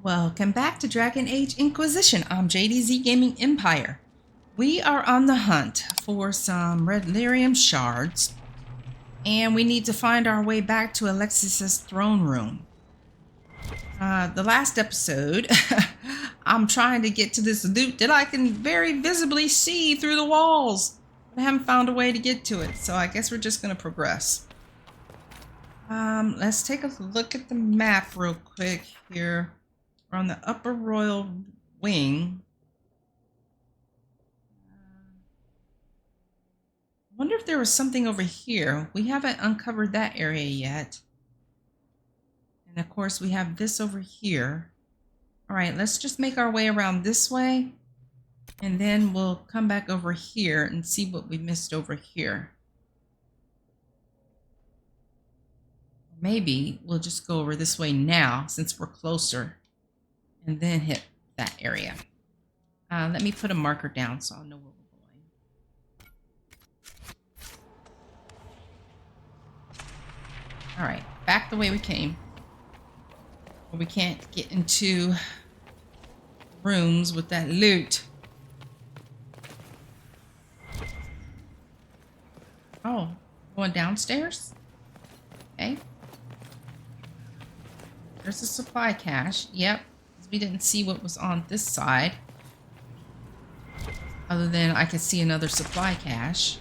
Welcome back to Dragon Age Inquisition. I'm JDZ Gaming Empire. We are on the hunt for some red lyrium shards, and we need to find our way back to Alexis's throne room. The last episode, I'm trying to get to this loot that I can very visibly see through the walls. I haven't found a way to get to it, so I guess we're just going to progress. Let's take a look at the map real quick here. We're on the upper royal wing. I wonder if there was something over here. We haven't uncovered that area yet. And of course we have this over here. All right, let's just make our way around this way. And then we'll come back over here and see what we missed over here. Maybe we'll just go over this way now since we're closer. And then hit that area. Let me put a marker down so I'll know where we're going. All right, back the way we came. We can't get into rooms with that loot. Oh, going downstairs? Okay. There's a supply cache. Yep. We didn't see what was on this side. Other than I could see another supply cache.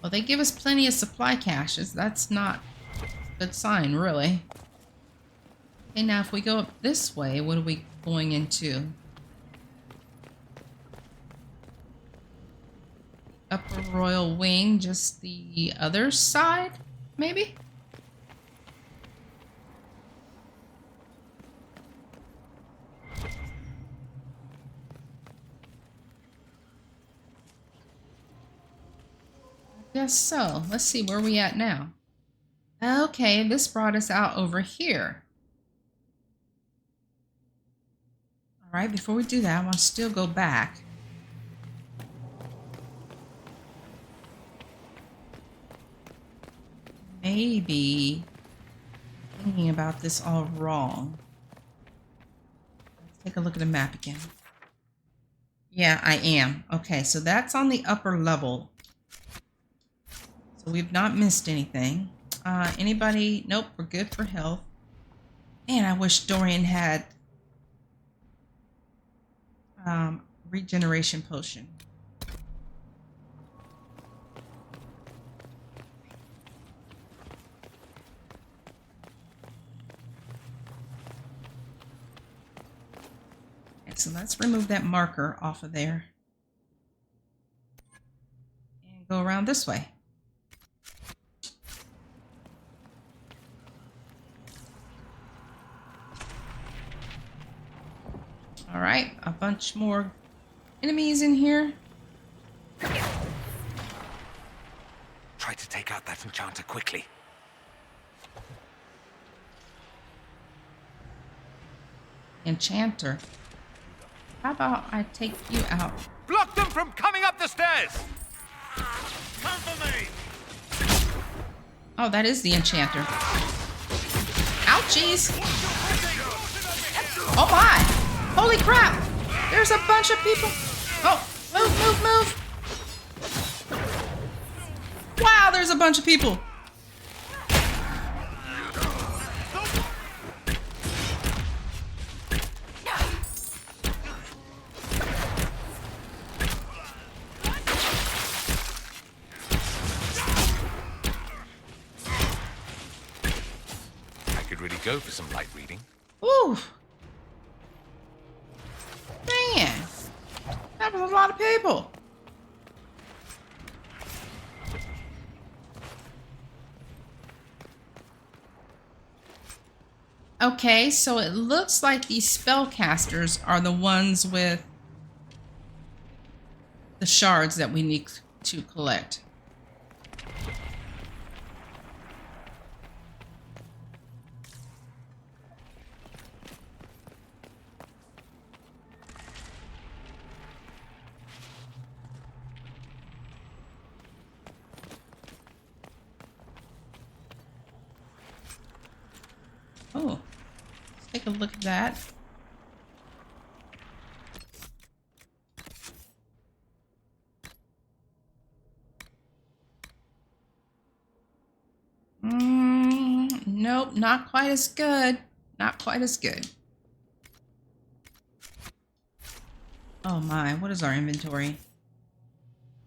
Well, they give us plenty of supply caches. That's not a good sign, really. Okay, now if we go up this way, what are we going into? Upper Royal Wing, just the other side, maybe? Guess so. Let's see where we at now. Okay, this brought us out over here. All right, before we do that, I want to still go back. Maybe I'm thinking about this all wrong. Let's take a look at the map again. Yeah, I am. Okay, so that's on the upper level. So we've not missed anything. Anybody? Nope, we're good for health. Man, I wish Dorian had regeneration potion. Okay, so let's remove that marker off of there. And go around this way. All right, a bunch more enemies in here. Try to take out that enchanter quickly. Enchanter. How about I take you out? Block them from coming up the stairs! Come for me! Oh, that is the enchanter. Ouchies! Oh my! Holy crap! There's a bunch of people. Oh, move. Wow, there's a bunch of people. I could really go for some light reading. Ooh. Man, that was a lot of people. Okay, so it looks like these spellcasters are the ones with the shards that we need to collect. take a look at that. Nope, not quite as good. Not quite as good. Oh my, what is our inventory?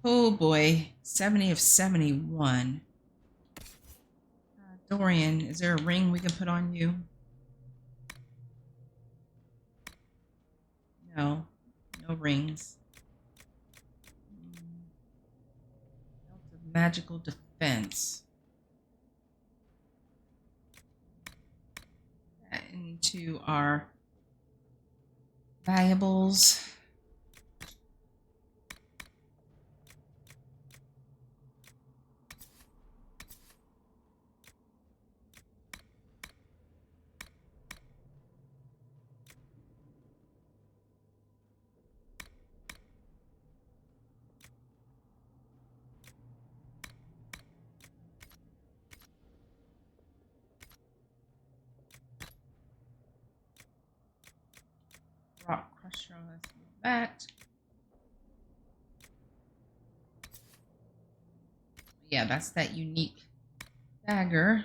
Oh boy, 70 of 71. Dorian, is there a ring we can put on you? No, no rings. Belt of magical defense. That into our valuables. Rock crusher, let's do that. Yeah, that's that unique dagger.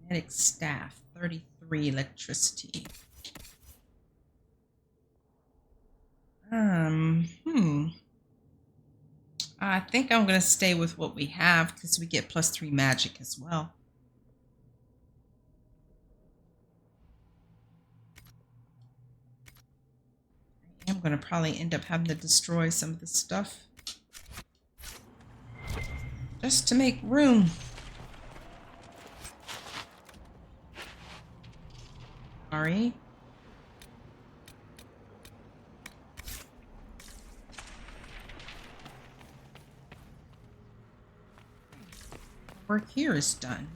Magnetic staff, 33 electricity. I think I'm going to stay with what we have because we get +3 magic as well. I am going to probably end up having to destroy some of this stuff just to make room. Sorry. Work here is done.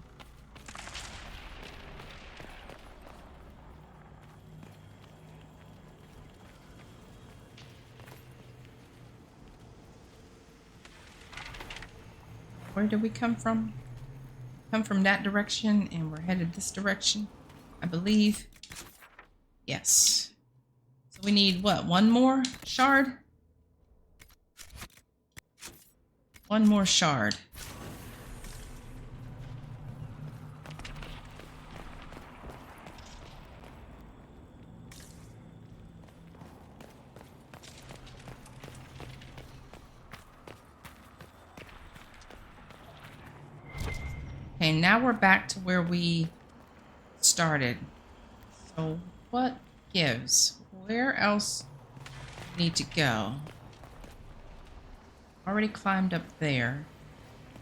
Where did we come from? Come from that direction and we're headed this direction, I believe. Yes. So we need what? One more shard? One more shard. Okay, now we're back to where we started. So what gives? Where else do we need to go? Already climbed up there.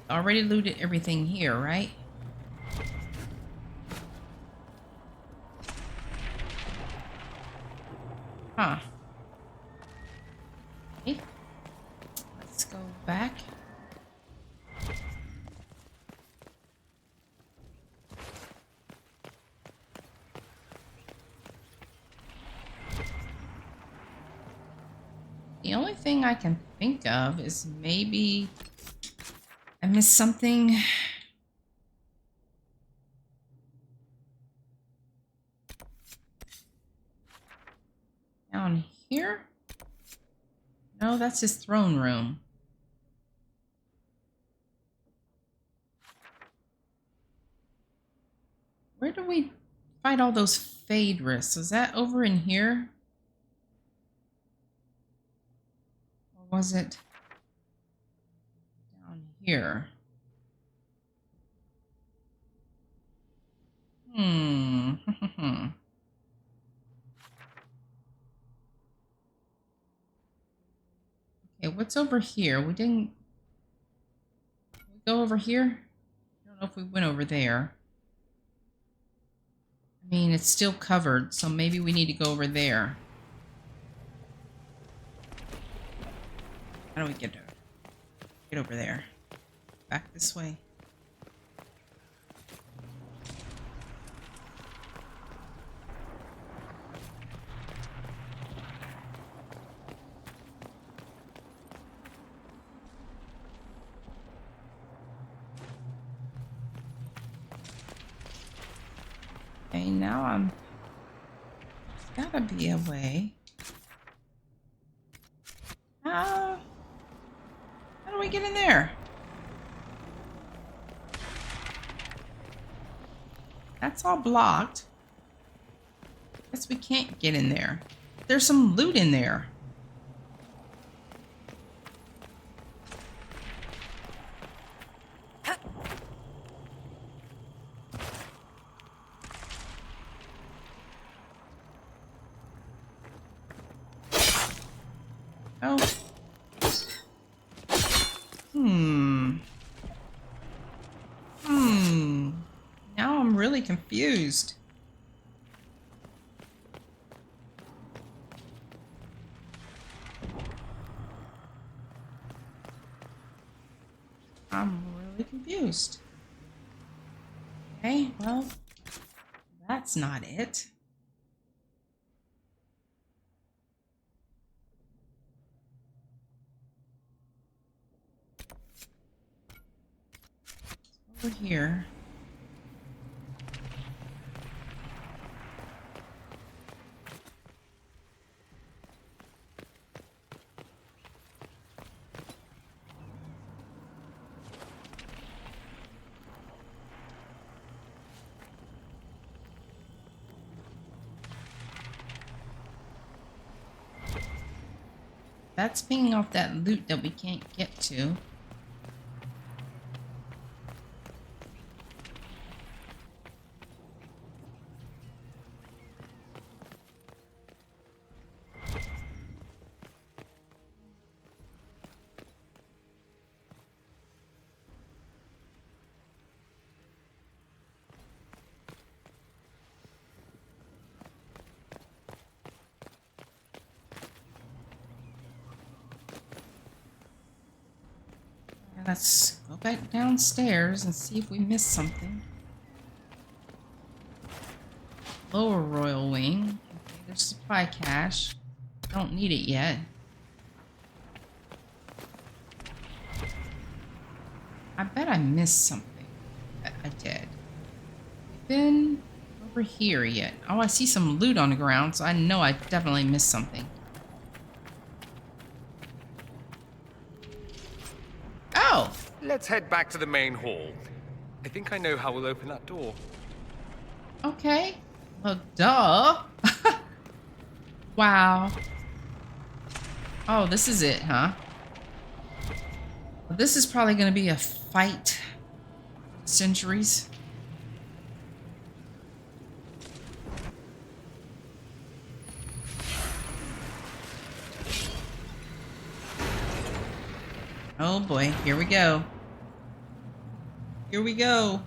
Already looted everything here, right? Huh. Okay. Let's go back. The only thing I can think of is maybe I missed something. Down here? No, that's his throne room. Where do we fight all those fade risks? Was that over in here? Or was it down here? Okay, what's over here? We didn't go over here? I don't know if we went over there. I mean, it's still covered, so maybe we need to go over there. How do we get over there? Back this way. Okay, now I'm... There's gotta be a way. How do we get in there? That's all blocked. Guess we can't get in there. There's some loot in there. Oh. Now I'm really confused. I'm really confused. Okay, well, that's not it. Over here. That's pinging off that loot that we can't get to. Let's go back downstairs and see if we missed something. Lower Royal Wing. Okay, there's supply cache. Don't need it yet. I bet I missed something. I did. Been over here yet? Oh, I see some loot on the ground, so I know I definitely missed something. Oh! Let's head back to the main hall. I think I know how we'll open that door. Okay. Well, duh. Wow. Oh, this is it, huh? Well, this is probably going to be a fight. Centuries. Oh boy, here we go. Here we go.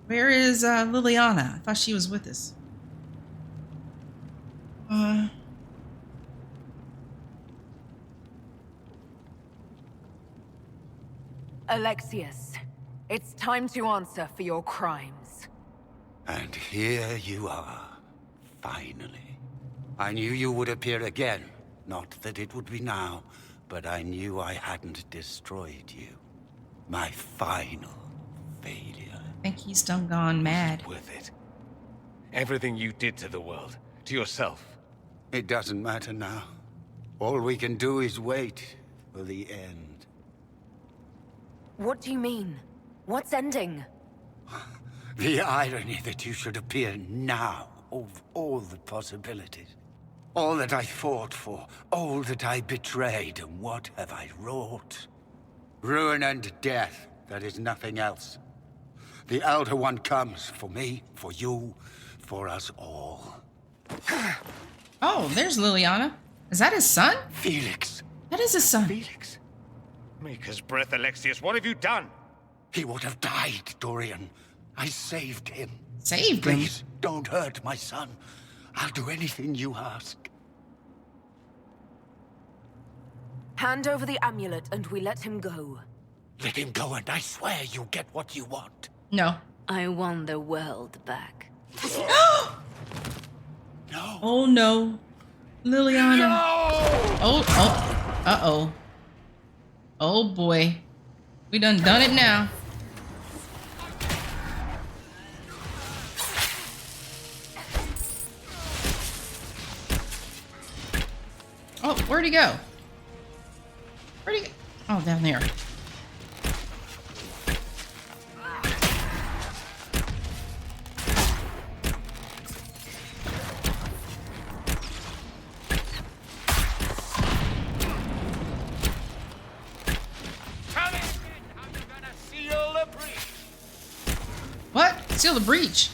Where is Liliana? I thought she was with us. Alexius, it's time to answer for your crimes. And here you are, finally. I knew you would appear again. Not that it would be now, but I knew I hadn't destroyed you. My final failure. I think he's done gone mad. Worth it. Everything you did to the world, to yourself. It doesn't matter now. All we can do is wait for the end. What do you mean? What's ending? The irony that you should appear now, of all the possibilities. All that I fought for, all that I betrayed, and what have I wrought? Ruin and death, that is nothing else. The Elder One comes for me, for you, for us all. Oh, there's Liliana. Is that his son? Felix. That is his son. Felix. Maker's breath, Alexius, what have you done? He would have died, Dorian. I saved him. Saved him? Please, don't hurt my son. I'll do anything you ask. Hand over the amulet and we let him go. Let him go and I swear you'll get what you want. No. I want the world back. No. Oh no. Liliana. No! Oh. Uh-oh. Oh boy. We done it now. Oh, where'd he go? Where'd he go? Oh, down there. What? Seal the breach?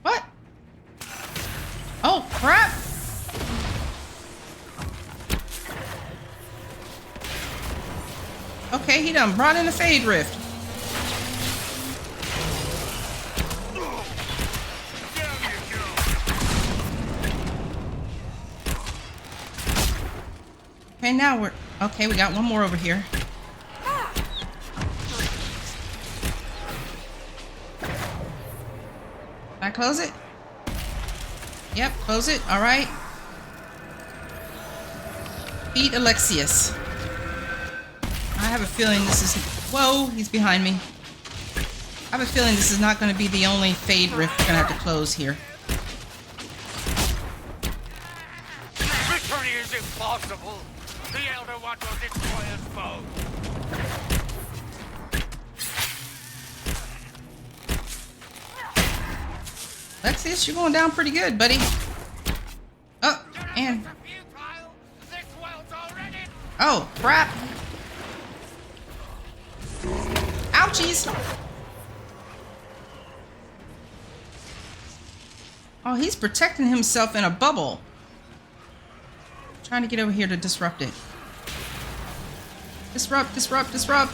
What? Oh, crap! Okay, he done brought in a Fade Rift. Okay, now we're... Okay, we got one more over here. Can I close it? Yep, close it. All right. Beat Alexius. I have a feeling this is... Whoa, he's behind me. I have a feeling this is not going to be the only Fade Rift we're going to have to close here. Victory is impossible. The Elder One will destroy us both. Alexius, you're going down pretty good, buddy. Oh, and... Oh, crap. Ouchies. Oh, he's protecting himself in a bubble. Trying to get over here to disrupt it. Disrupt, disrupt, disrupt.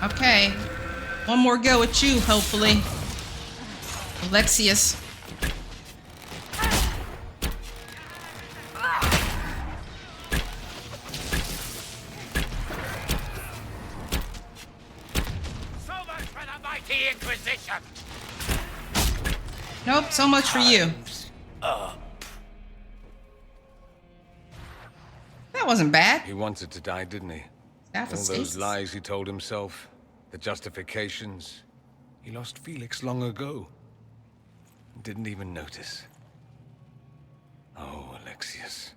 Okay, one more go at you, hopefully. Alexius. So much for the mighty Inquisition. Nope, so much for you. That wasn't bad. He wanted to die, didn't he? Half a All stasis. those lies he told himself, the justifications. He lost Felix long ago. Didn't even notice. Oh, Alexius.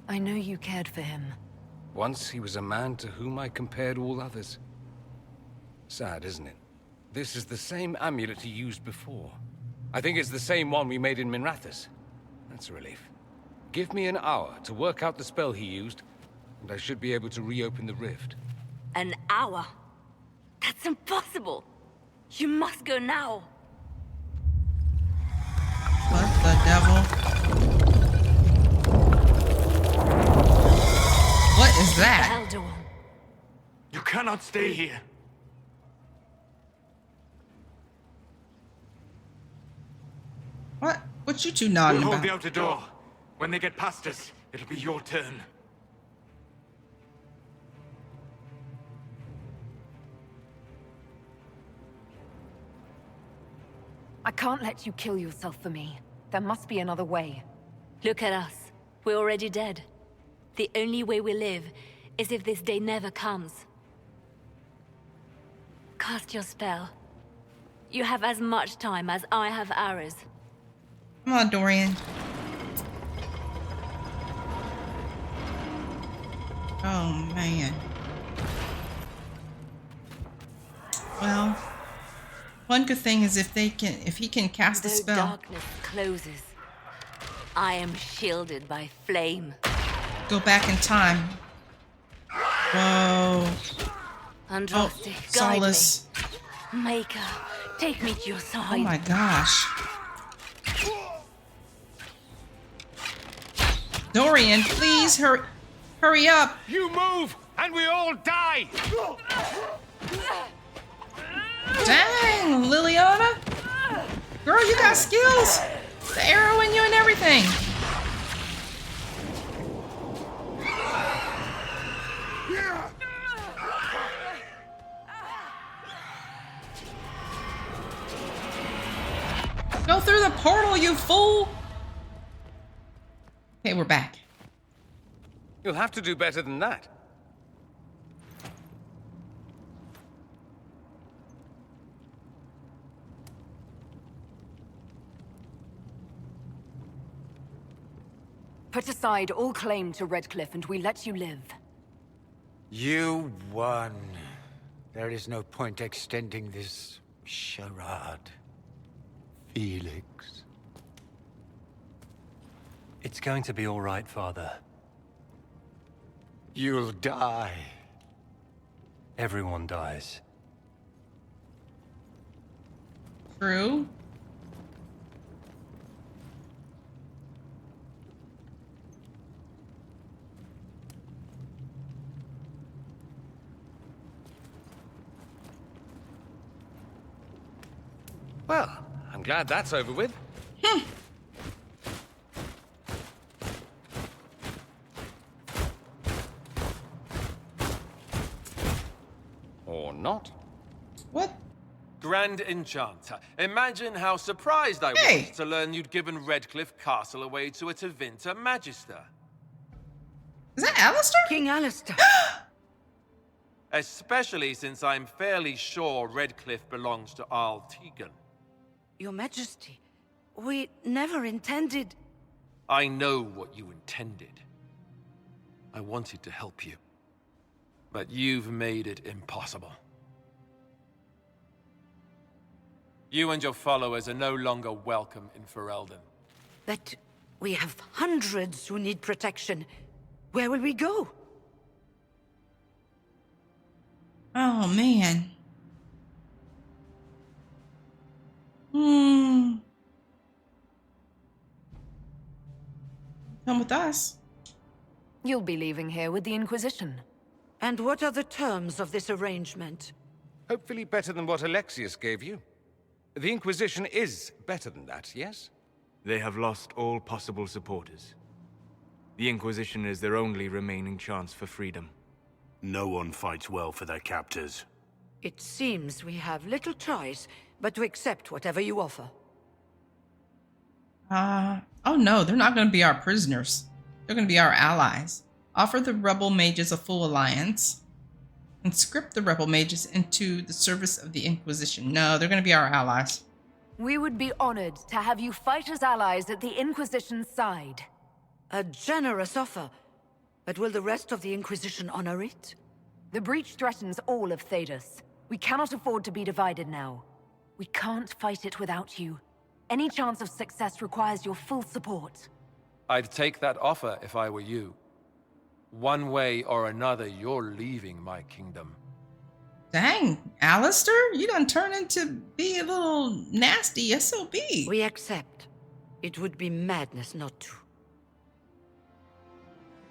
I know you cared for him. Once he was a man to whom I compared all others. Sad, isn't it? This is the same amulet he used before. I think it's the same one we made in Minrathous. That's a relief. Give me an hour to work out the spell he used, and I should be able to reopen the rift. An hour? That's impossible. You must go now. What the devil? What is that? Elder One. You cannot stay here. What? What you two We'll nodding hold about? the outer door. When they get past us, it'll be your turn. I can't let you kill yourself for me. There must be another way. Look at us. We're already dead. The only way we live is if this day never comes. Cast your spell. You have as much time as I have hours. Come on, Dorian. Oh, man. Well, one good thing is if he can cast a Though spell. darkness closes, I am shielded by flame. Go back in time. Whoa. Andraste, Oh, guide Solace. me. Maker, take me to your side. Oh my gosh. Dorian, please hurry up. You move, and we all die! Dang, Liliana. Girl, you got skills. The arrow in you and everything. Go through the portal, you fool! Okay, we're back. You'll have to do better than that. Put aside all claim to Redcliffe and we let you live. You won. There is no point extending this charade. Felix. It's going to be all right, Father. You'll die. Everyone dies. True. Well, I'm glad that's over with. Or not. What? Grand Enchanter, imagine how surprised I Hey! was to learn you'd given Redcliffe Castle away to a Tevinter Magister. Is that Alistair? King Alistair. Especially since I'm fairly sure Redcliffe belongs to Arl Tegan. Your Majesty, we never intended... I know what you intended. I wanted to help you. But you've made it impossible. You and your followers are no longer welcome in Ferelden. But we have hundreds who need protection. Where will we go? Oh, man. Come with us. You'll be leaving here with the Inquisition. And what are the terms of this arrangement? Hopefully better than what Alexius gave you. The Inquisition is better than that, yes? They have lost all possible supporters. The Inquisition is their only remaining chance for freedom. No one fights well for their captors. It seems we have little choice but to accept whatever you offer. Oh no, they're not going to be our prisoners. They're going to be our allies. Offer the rebel mages a full alliance. Conscript the rebel mages into the service of the Inquisition. No, they're going to be our allies. We would be honored to have you fight as allies at the Inquisition's side. A generous offer. But will the rest of the Inquisition honor it? The breach threatens all of Thedas. We cannot afford to be divided now. We can't fight it without you. Any chance of success requires your full support. I'd take that offer if I were you. One way or another, you're leaving my kingdom. Dang, Alistair, you done turned into be a little nasty SOB. We accept. It would be madness not to.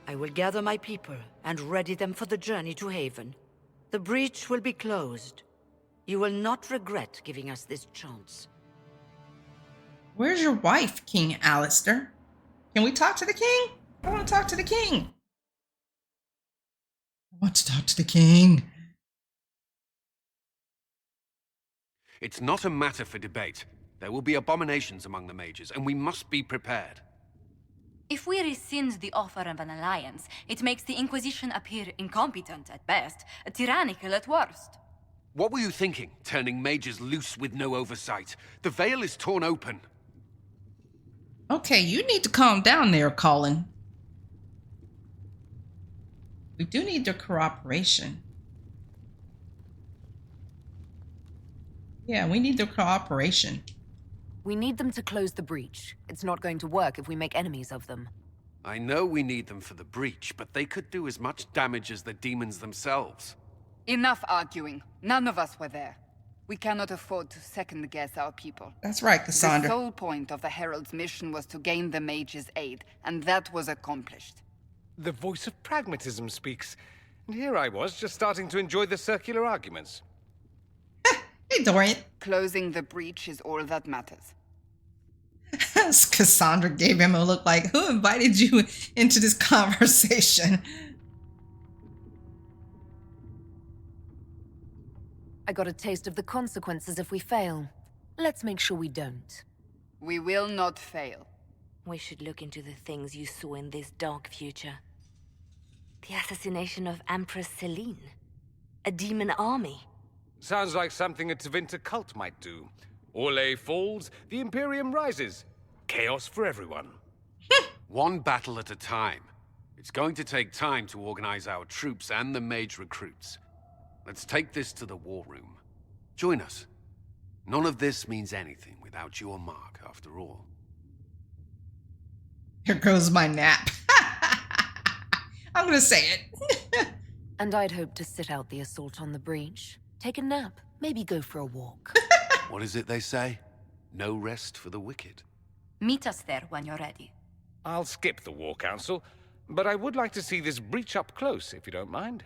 I will gather my people and ready them for the journey to Haven. The breach will be closed. You will not regret giving us this chance. Where's your wife, King Alistair? Can we talk to the king? I want to talk to the king. I want to talk to the king. It's not a matter for debate. There will be abominations among the mages, and we must be prepared. If we rescind the offer of an alliance, it makes the Inquisition appear incompetent at best, tyrannical at worst. What were you thinking, turning mages loose with no oversight? The veil is torn open. Okay, you need to calm down there, Colin. We do need their cooperation. Yeah, we need their cooperation. We need them to close the breach. It's not going to work if we make enemies of them. I know we need them for the breach, but they could do as much damage as the demons themselves. Enough arguing. None of us were there. We cannot afford to second-guess our people. That's right, Cassandra. The sole point of the Herald's mission was to gain the mage's aid, and that was accomplished. The voice of pragmatism speaks. And here I was, just starting to enjoy the circular arguments. Hey, Dorian. Closing the breach is all that matters. Cassandra gave him a look like, who invited you into this conversation? I got a taste of the consequences if we fail. Let's make sure we don't. We will not fail. We should look into the things you saw in this dark future. The assassination of Empress Celine. A demon army. Sounds like something a Tevinter cult might do. Orlais falls, the Imperium rises. Chaos for everyone. One battle at a time. It's going to take time to organize our troops and the mage recruits. Let's take this to the war room. Join us. None of this means anything without your mark, after all. Here goes my nap. I'm gonna say it. And I'd hoped to sit out the assault on the breach. Take a nap, maybe go for a walk. What is it they say? No rest for the wicked. Meet us there when you're ready. I'll skip the War Council, but I would like to see this breach up close, if you don't mind.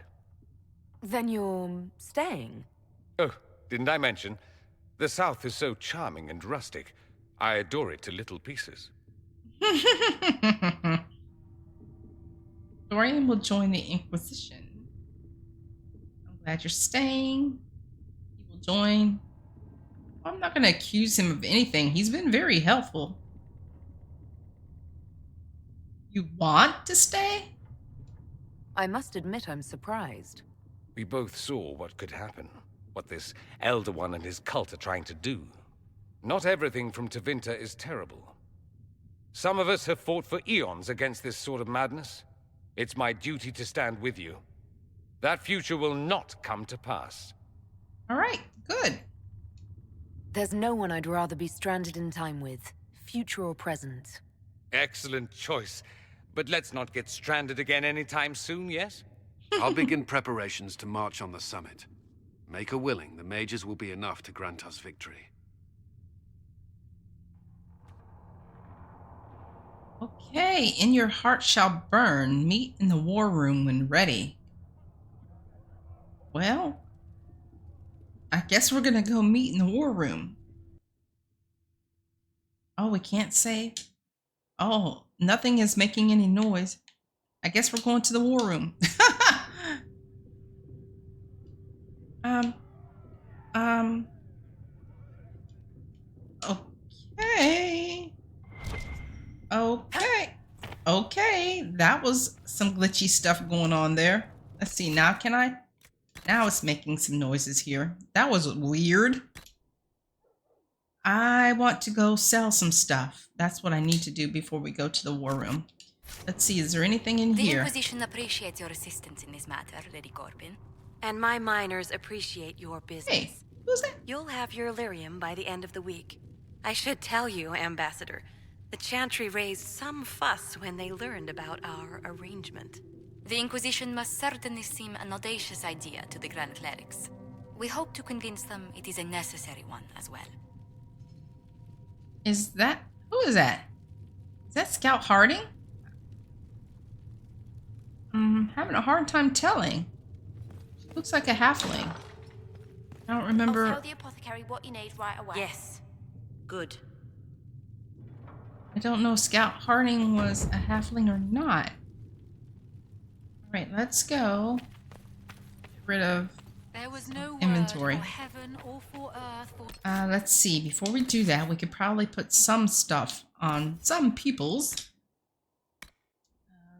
Then you're staying? Oh, didn't I mention? The South is so charming and rustic. I adore it to little pieces. Dorian will join the Inquisition. I'm glad you're staying. He will join. I'm not going to accuse him of anything. He's been very helpful. You want to stay? I must admit I'm surprised. We both saw what could happen. What this Elder One and his cult are trying to do. Not everything from Tevinter is terrible. Some of us have fought for eons against this sort of madness. It's my duty to stand with you. That future will not come to pass. All right, good. There's no one I'd rather be stranded in time with, future or present. Excellent choice. But let's not get stranded again anytime soon, yes? I'll begin preparations to march on the summit. Make her willing, the mages will be enough to grant us victory. Okay, in your heart shall burn. Meet in the war room when ready. Well, I guess we're gonna go meet in the war room. Oh, we can't save? Oh, nothing is making any noise. I guess we're going to the war room. Okay. Okay, that was some glitchy stuff going on there. Let's see, now can I? Now it's making some noises here. That was weird. I want to go sell some stuff. That's what I need to do before we go to the war room. Let's see, is there anything in here? The Inquisition appreciates your assistance in this matter, Lady Corbin. And my miners appreciate your business. Hey, who's that? You'll have your lyrium by the end of the week. I should tell you, Ambassador, the Chantry raised some fuss when they learned about our arrangement. The Inquisition must certainly seem an audacious idea to the Grand Clerics. We hope to convince them it is a necessary one as well. Who is that? Is that Scout Harding? I'm having a hard time telling. She looks like a halfling. I don't remember. I'll tell the apothecary what you need right away. Yes. Good. I don't know if Scout Harding was a halfling or not. All right, let's go. Get rid of there was no inventory. Word for heaven or for earth or... Let's see. Before we do that, we could probably put some stuff on some people's.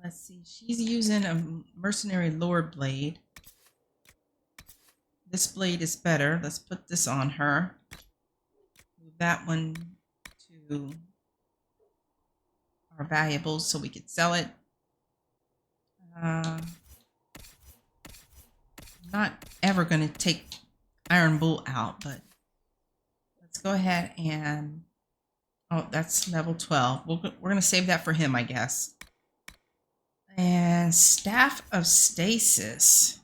Let's see. She's using a mercenary lord blade. This blade is better. Let's put this on her. Move that one to our valuables so we could sell it. Not ever going to take Iron Bull out, but let's go ahead and... Oh, that's level 12. We're going to save that for him, I guess. And Staff of Stasis.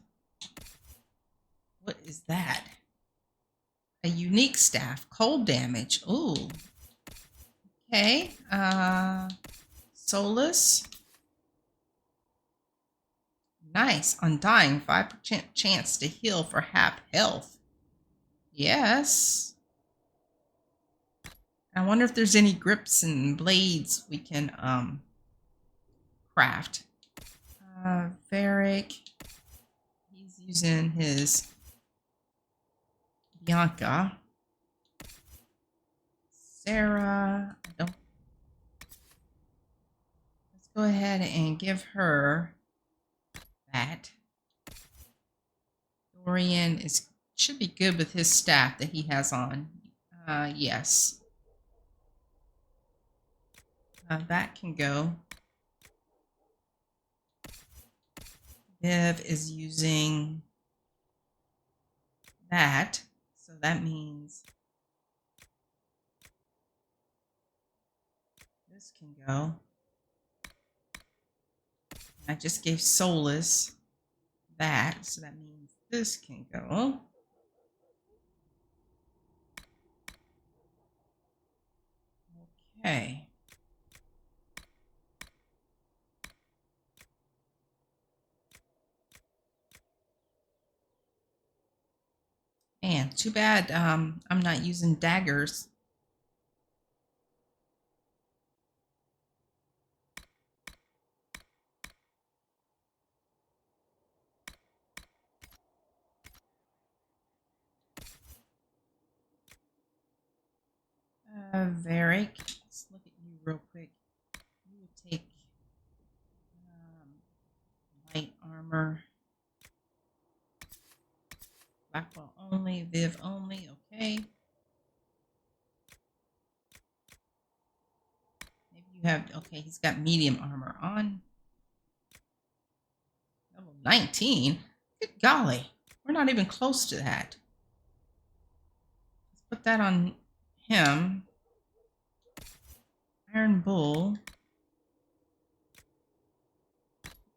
What is that? A unique staff. Cold damage. Ooh. Okay. Solus. Nice. Undying. 5% chance to heal for half health. Yes. I wonder if there's any grips and blades we can craft. Varric. He's using his Bianca. Sarah. ahead and give her that. Dorian should be good with his staff that he has on. Yes. That can go. Viv is using that, so that means this can go. I just gave Solus that, so that means this can go. Okay. Man, too bad I'm not using daggers. Varric, let's look at you real quick. You will take light armor. Blackwell only, Viv only, okay. Maybe you have, okay, he's got medium armor on. Level 19? Good golly, we're not even close to that. Let's put that on him. Iron Bull.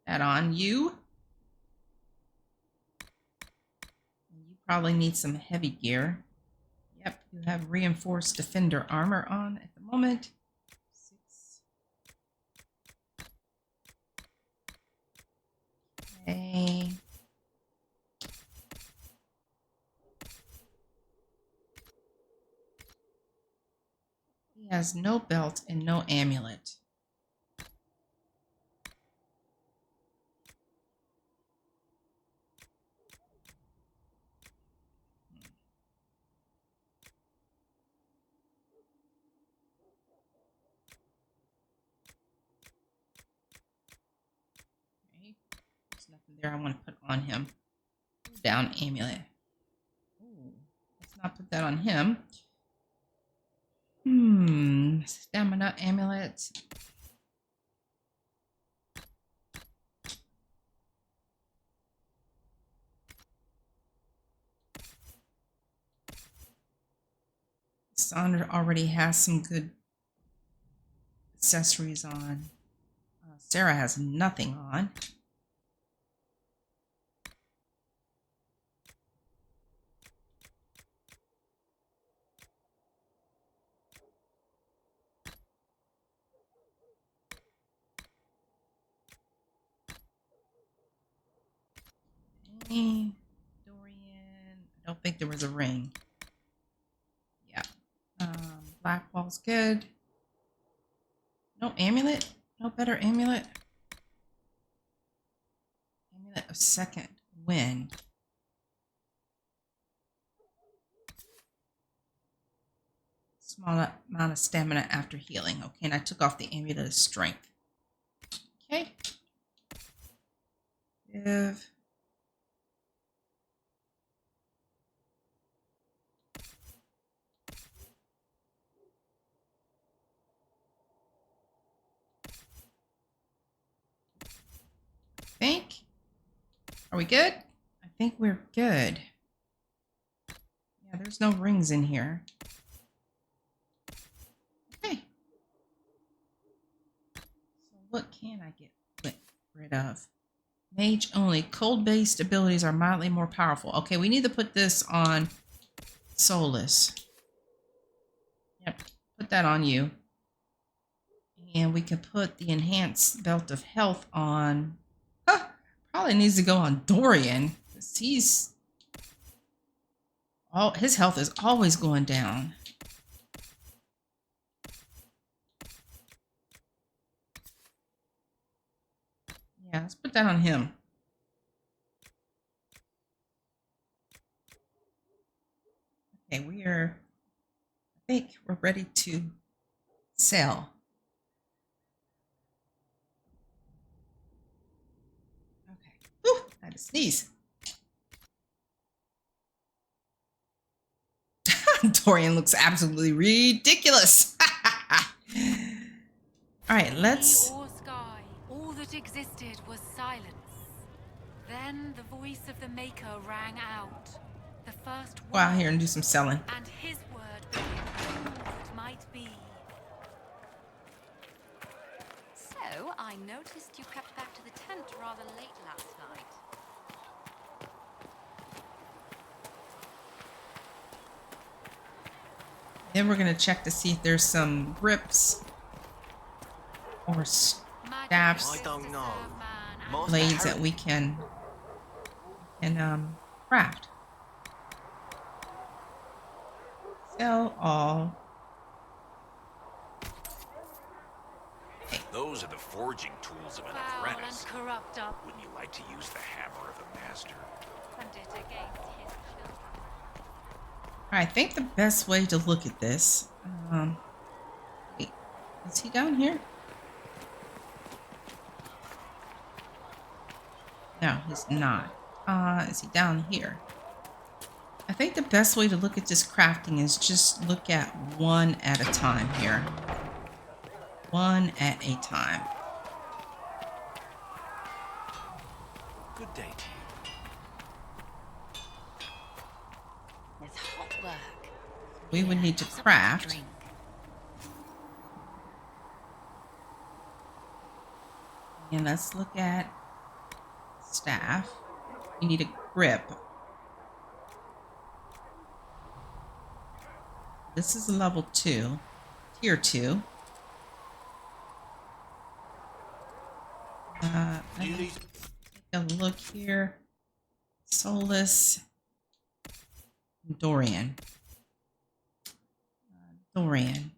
That on you. You probably need some heavy gear. Yep, you have reinforced defender armor on at the moment. 6. Okay. He has no belt and no amulet. There's nothing there I want to put on him. Down amulet. Ooh, let's not put that on him. Stamina amulet. Sandra already has some good accessories on. Sarah has nothing on. Dorian, I don't think there was a ring. Yeah. Blackwall's good. No amulet? No better amulet? Amulet of second wind. Small amount of stamina after healing. Okay, and I took off the amulet of strength. Okay. Give. Think. Are we good? I think we're good. Yeah, there's no rings in here. Okay. So what can I get rid of? Mage only. Cold-based abilities are mildly more powerful. Okay, we need to put this on Solus. Yep, put that on you. And we could put the enhanced belt of health on... Probably needs to go on Dorian. His health is always going down. Yeah, let's put that on him. Okay, I think we're ready to sell. I had to sneeze. Dorian looks absolutely ridiculous. All right, let's. Sea or sky, all that existed was silence. Then the voice of the Maker rang out. The first Go out here and do some selling. And his word became all that might be. So, I noticed you crept back to the tent rather late last night. Then we're going to check to see if there's some grips or staffs, I don't know. blades that we can craft. Sell all. Those are the forging tools of an Foul apprentice. and corrupt up. Wouldn't you like to use the hammer of a master? And it against his children. I think the best way to look at this. Wait, is he down here? No, he's not. Is he down here? I think the best way to look at this crafting is just look at one at a time here. One at a time. Good day to you. It's hot work. We would need to craft. And let's look at staff. We need a grip. This is a level 2, tier 2. Let me take a look here. Solus. Dorian. Dorian.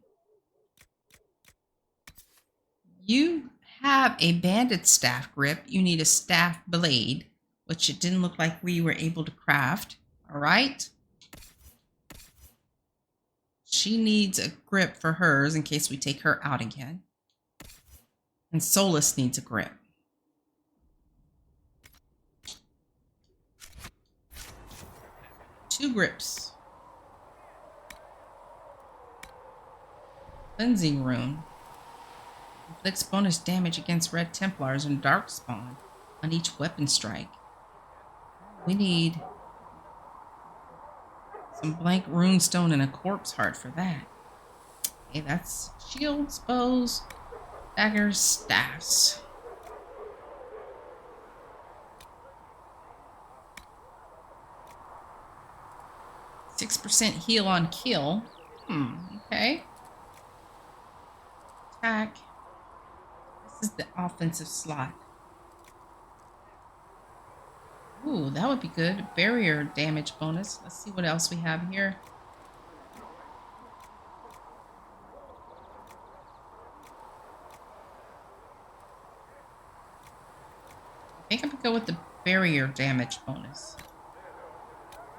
You have a banded staff grip. You need a staff blade, which it didn't look like we were able to craft. All right. She needs a grip for hers in case we take her out again. And Solus needs a grip. Two grips. Cleansing rune. Inflicts bonus damage against Red Templars and Darkspawn on each weapon strike. We need some blank runestone and a corpse heart for that. Okay, that's shields, bows, daggers, staffs. %, heal on kill. Okay. Attack. This is the offensive slot. Ooh, that would be good. Barrier damage bonus. Let's see what else we have here. I think I'm gonna go with the barrier damage bonus.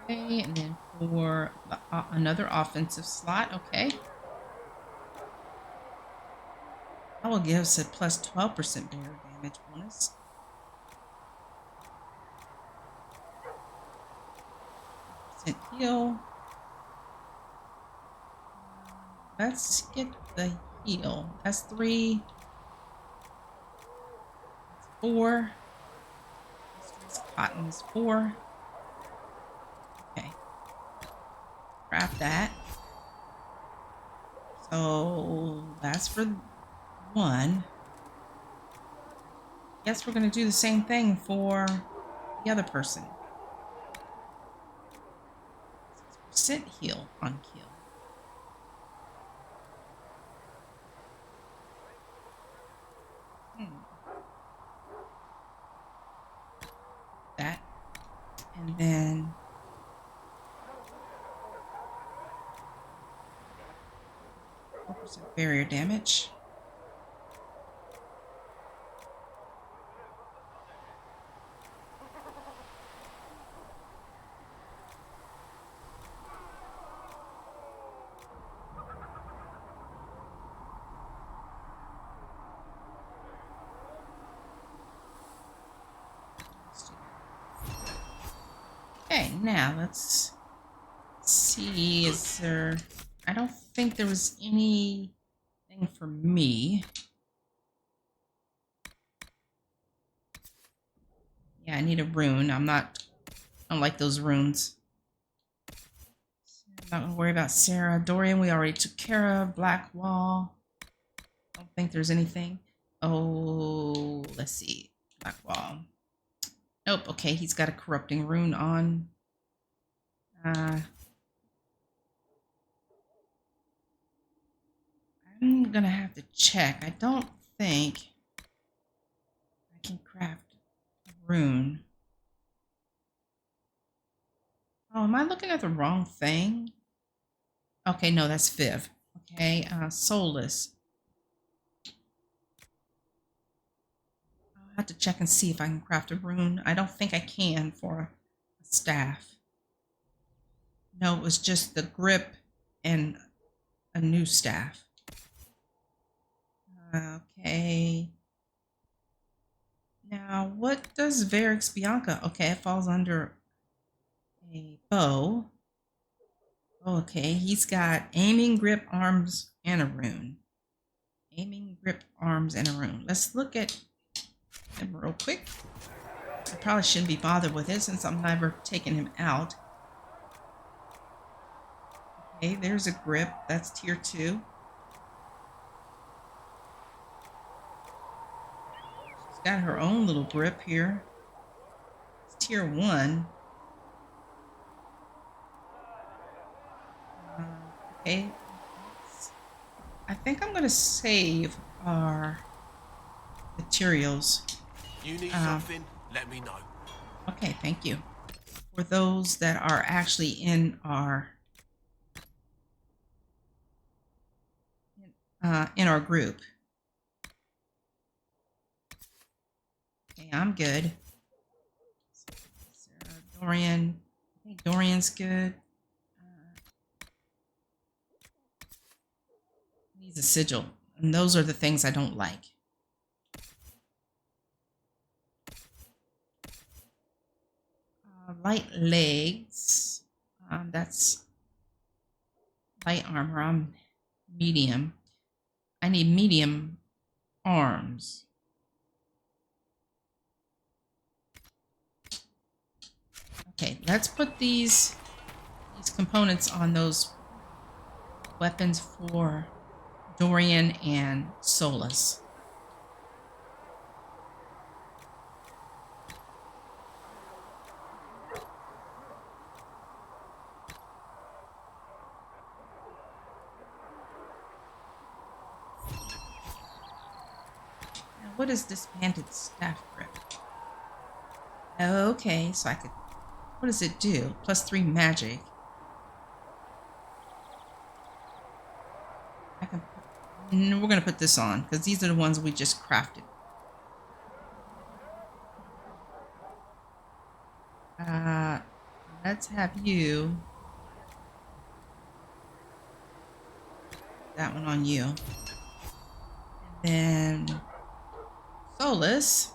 Okay, and then for another offensive slot. Okay. That will give us a plus 12% barrier damage bonus. Heal. Let's get the heal. That's 3. That's 4. Cotton is 4. Okay. Craft that. So that's for 1. Guess we're gonna do the same thing for the other person. % heal on kill. That. And then barrier damage. Okay, now let's see. Is there... I don't think there was anything for me. Yeah, I need a rune. I don't like those runes. I'm not gonna worry about Sarah. Dorian, we already took care of. Blackwall. Don't think there's anything. Oh, let's see. Blackwall. Nope. Okay, he's got a corrupting rune on. I'm gonna have to check. I don't think I can craft a rune. Oh, am I looking at the wrong thing? Okay, no, that's Viv. Okay, Soulless. I'll have to check and see if I can craft a rune. I don't think I can for a staff. No, it was just the grip and a new staff. Okay. Now, what does Varix Bianca? Okay, it falls under a bow. Okay, he's got aiming, grip, arms, and a rune. Aiming, grip, arms, and a rune. Let's look at him real quick. I probably shouldn't be bothered with it since I'm never taking him out. Okay, there's a grip. That's tier 2. She's got her own little grip here. It's tier 1. Okay. I think I'm going to save our materials. You need something? Let me know. Okay, thank you. For those that are actually in our group. Okay, I'm good. Sarah, Dorian. I think Dorian's good. Needs a sigil, and those are the things I don't like. Light legs. That's light armor. I'm medium. I need medium arms. Okay, let's put these components on those weapons for Dorian and Solus. Now, what is disbanded staff grip? Okay, so I could... What does it do? +3 magic. We're going to put this on because these are the ones we just crafted. Let's have you. That one on you. And then Solus.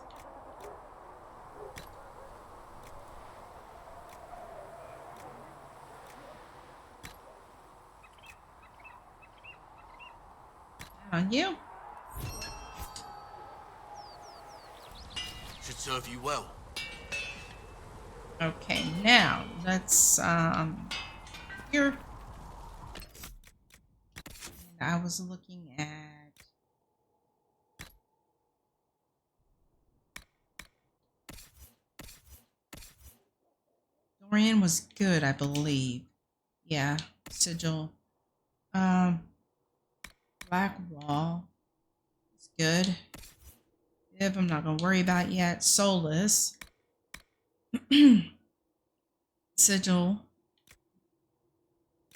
On you. Should serve you well. Okay, now let's here. And I was looking at Dorian was good, I believe. Yeah, sigil. Blackwall is good. Viv, I'm not gonna worry about yet. Solus. Sigil.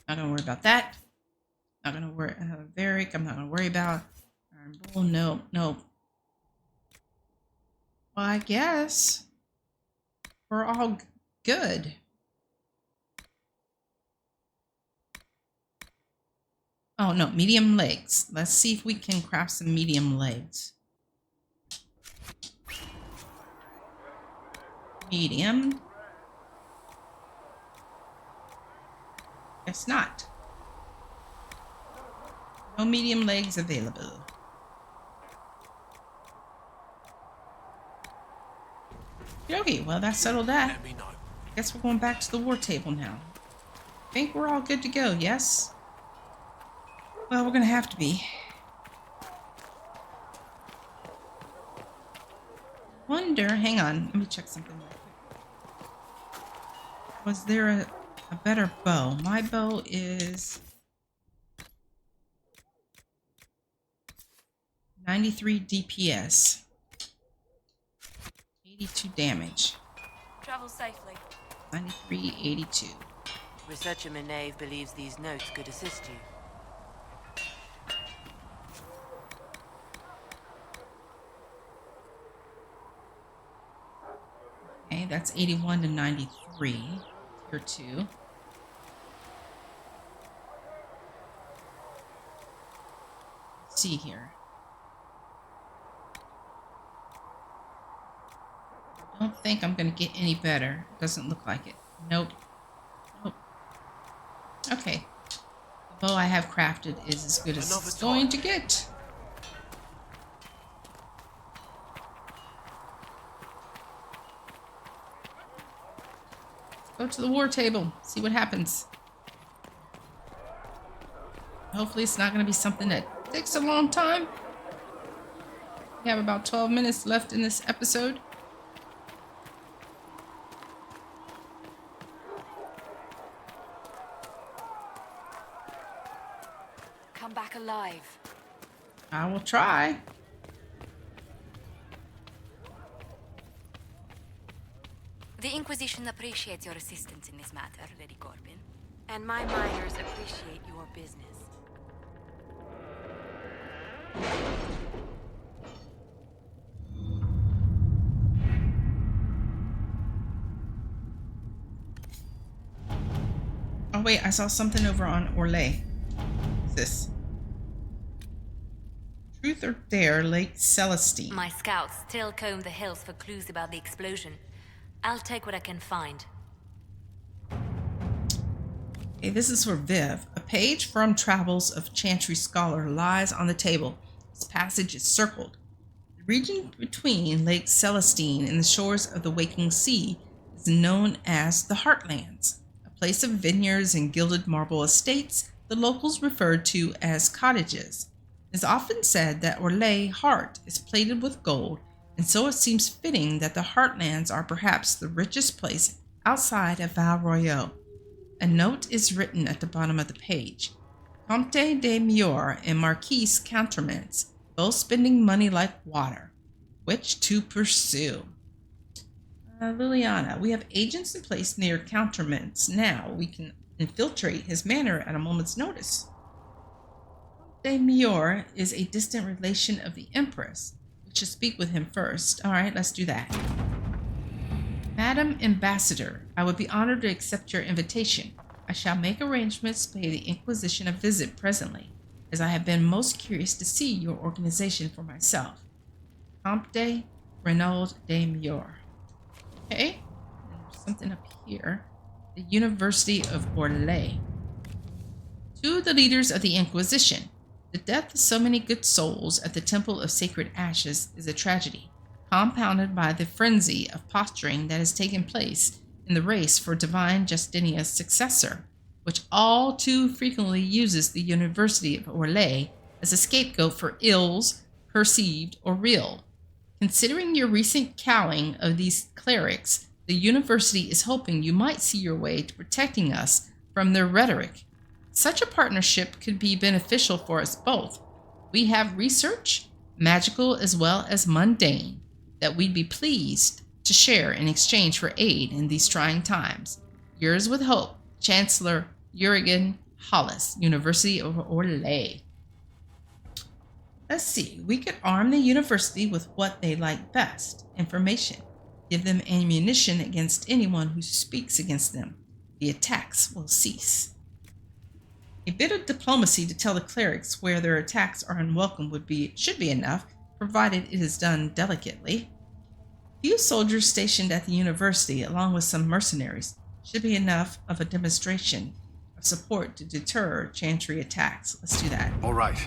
Not gonna worry about that. Not gonna worry. Varric, I'm not gonna worry about. Iron Bull, nope, nope. Well, I guess we're all good. Oh, no, medium legs. Let's see if we can craft some medium legs. Medium. Guess not. No medium legs available. Okay, well that settled that. Let me know. Guess we're going back to the war table now. I think we're all good to go, yes? Well, we're gonna have to be. Wonder, hang on, let me check something real quick. Was there a better bow? My bow is 93 DPS. 82 damage. Travel safely. 93, 82. Researcher Minave believes these notes could assist you. Okay, that's 81 to 93. Tier 2. Let's see here. I don't think I'm going to get any better. Doesn't look like it. Nope. Nope. Okay. The bow I have crafted is as good as it's going to get. Go to the war table. See what happens. Hopefully it's not going to be something that takes a long time. We have about 12 minutes left in this episode. Come back alive. I will try. The Inquisition appreciates your assistance in this matter, Lady Corbin. And my miners appreciate your business. Oh wait, I saw something over on Orlais. What's this? Truth or Dare, Lake Celestine. My scouts still comb the hills for clues about the explosion. I'll take what I can find. Okay, this is for Viv. A page from Travels of Chantry Scholar lies on the table. This passage is circled. The region between Lake Celestine and the shores of the Waking Sea is known as the Heartlands, a place of vineyards and gilded marble estates the locals refer to as cottages. It is often said that Orlais Heart is plated with gold, and so it seems fitting that the Heartlands are perhaps the richest place outside of Val Royeaux. A note is written at the bottom of the page. Comte de Mior and Marquise Counterments, both spending money like water. Which to pursue? Liliana, we have agents in place near Counterments. Now we can infiltrate his manor at a moment's notice. Comte de Mior is a distant relation of the Empress. We should speak with him first. All right, let's do that. Madam Ambassador, I would be honored to accept your invitation. I shall make arrangements to pay the Inquisition a visit presently, as I have been most curious to see your organization for myself. Comte Renaud de Mior. Okay, there's something up here. The University of Orlais. To the leaders of the Inquisition, the death of so many good souls at the Temple of Sacred Ashes is a tragedy, compounded by the frenzy of posturing that has taken place in the race for divine Justinia's successor, which all too frequently uses the University of Orlais as a scapegoat for ills, perceived or real. Considering your recent cowing of these clerics, the university is hoping you might see your way to protecting us from their rhetoric. Such a partnership could be beneficial for us both. We have research, magical as well as mundane, that we'd be pleased to share in exchange for aid in these trying times. Yours with hope, Chancellor Jurgen Hollis, University of Orlais. Let's see, we could arm the university with what they like best, information. Give them ammunition against anyone who speaks against them. The attacks will cease. A bit of diplomacy to tell the clerics where their attacks are unwelcome should be enough, provided it is done delicately. Few soldiers stationed at the university, along with some mercenaries, should be enough of a demonstration of support to deter Chantry attacks. Let's do that. All right.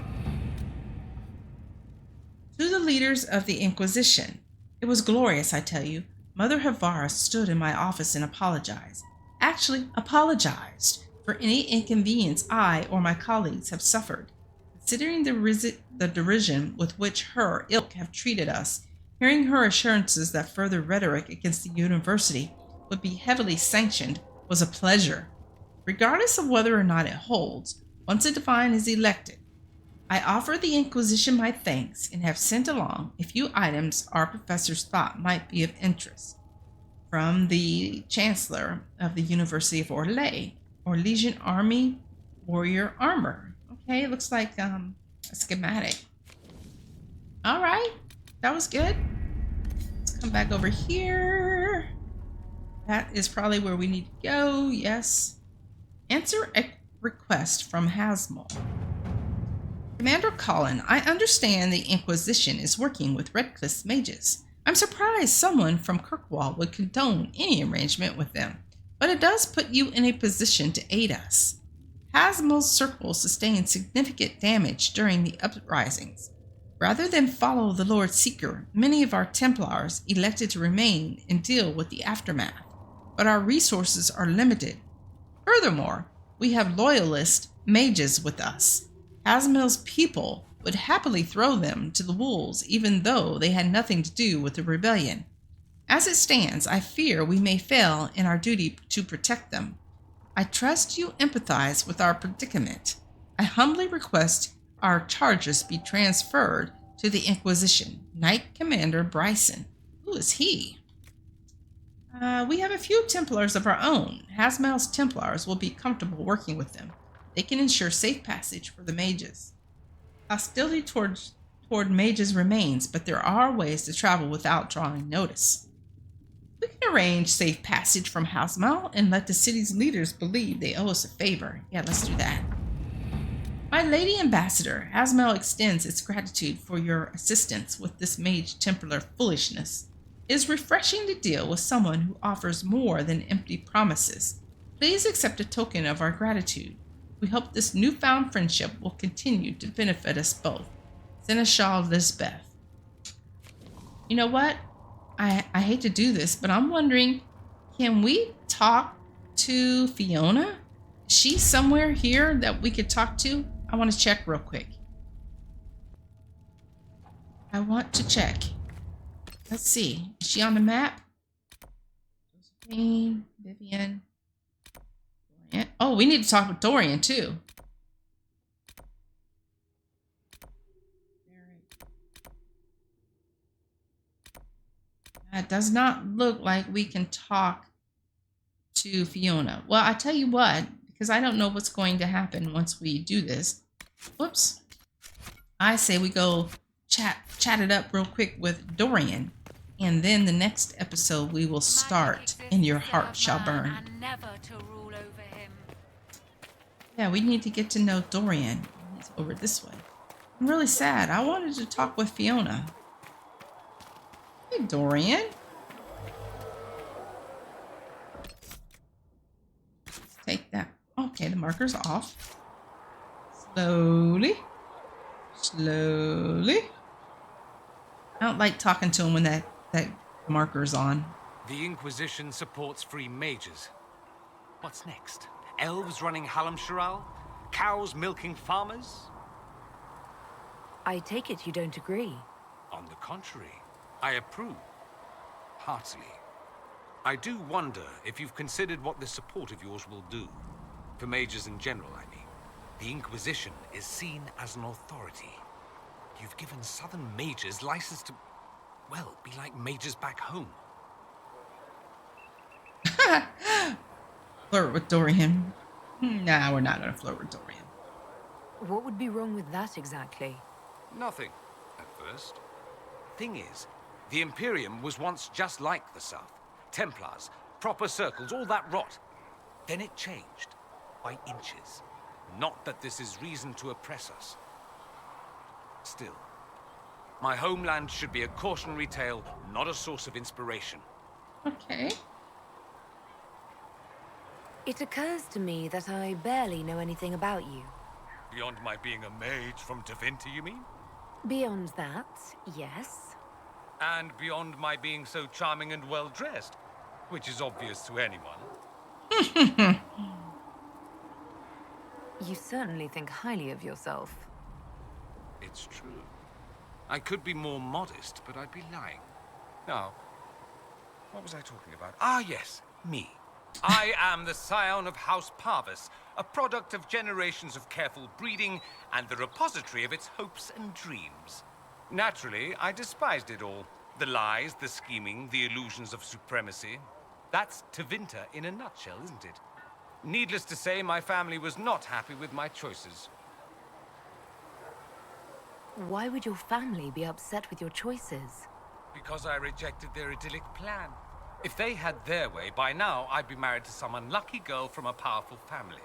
To the leaders of the Inquisition. It was glorious, I tell you. Mother Havara stood in my office and apologized. Actually, apologized for any inconvenience I or my colleagues have suffered. Considering the derision with which her ilk have treated us, hearing her assurances that further rhetoric against the university would be heavily sanctioned was a pleasure. Regardless of whether or not it holds, once a divine is elected, I offer the Inquisition my thanks and have sent along a few items our professors thought might be of interest. From the Chancellor of the University of Orlesian Army Warrior Armor. Okay, it looks like a schematic. All right, that was good. Let's come back over here. That is probably where we need to go. Yes. Answer a request from Hasmul. Commander Colin, I understand the Inquisition is working with Redcliffe's mages. I'm surprised someone from Kirkwall would condone any arrangement with them, but it does put you in a position to aid us. Hasmul's circle sustained significant damage during the uprisings. Rather than follow the Lord Seeker, many of our Templars elected to remain and deal with the aftermath, but our resources are limited. Furthermore, we have loyalist mages with us. Hasmul's people would happily throw them to the wolves even though they had nothing to do with the rebellion. As it stands, I fear we may fail in our duty to protect them. I trust you empathize with our predicament. I humbly request our charges be transferred to the Inquisition. Knight Commander Bryson. Who is he? We have a few Templars of our own. Hasmul's Templars will be comfortable working with them. They can ensure safe passage for the mages. Hostility toward mages remains, but there are ways to travel without drawing notice. We can arrange safe passage from Hasmul and let the city's leaders believe they owe us a favor. Yeah, let's do that. My Lady Ambassador, Hasmul extends its gratitude for your assistance with this mage Templar foolishness. It is refreshing to deal with someone who offers more than empty promises. Please accept a token of our gratitude. We hope this newfound friendship will continue to benefit us both. Seneschal Lisbeth. You know what? I hate to do this, but I'm wondering, can we talk to Fiona? Is she somewhere here that we could talk to? I want to check real quick. I want to check. Let's see. Is she on the map? Josephine, Vivian. Dorian. Oh, we need to talk with Dorian too. It does not look like we can talk to Fiona. Well, I tell you what, because I don't know what's going to happen once we do this. Whoops. I say we go chat it up real quick with Dorian, and then the next episode we will start In Your Heart Shall Burn. Yeah, we need to get to know Dorian. He's over this way. I'm really sad. I wanted to talk with Fiona. Hey, Dorian. Let's take that. Okay, the marker's off. Slowly. Slowly. I don't like talking to him when that marker's on. The Inquisition supports free mages. What's next? Elves running Halamsharal? Cows milking farmers? I take it you don't agree. On the contrary, I approve. Heartily. I do wonder if you've considered what this support of yours will do. For mages in general, I mean. The Inquisition is seen as an authority. You've given southern mages license to, well, be like mages back home. Flirt with Dorian. Nah, we're not gonna flirt with Dorian. What would be wrong with that exactly? Nothing, at first. Thing is, the Imperium was once just like the South. Templars, proper circles, all that rot. Then it changed, by inches. Not that this is reason to oppress us. Still, my homeland should be a cautionary tale, not a source of inspiration. Okay. It occurs to me that I barely know anything about you. Beyond my being a mage from Tevinter, you mean? Beyond that, yes. And beyond my being so charming and well-dressed, which is obvious to anyone. You certainly think highly of yourself. It's true. I could be more modest, but I'd be lying. Now, what was I talking about? Ah, yes, me. I am the scion of House Parvis, a product of generations of careful breeding and the repository of its hopes and dreams. Naturally, I despised it all. The lies, the scheming, the illusions of supremacy. That's Tevinter in a nutshell, isn't it? Needless to say, my family was not happy with my choices. Why would your family be upset with your choices? Because I rejected their idyllic plan. If they had their way, by now I'd be married to some unlucky girl from a powerful family.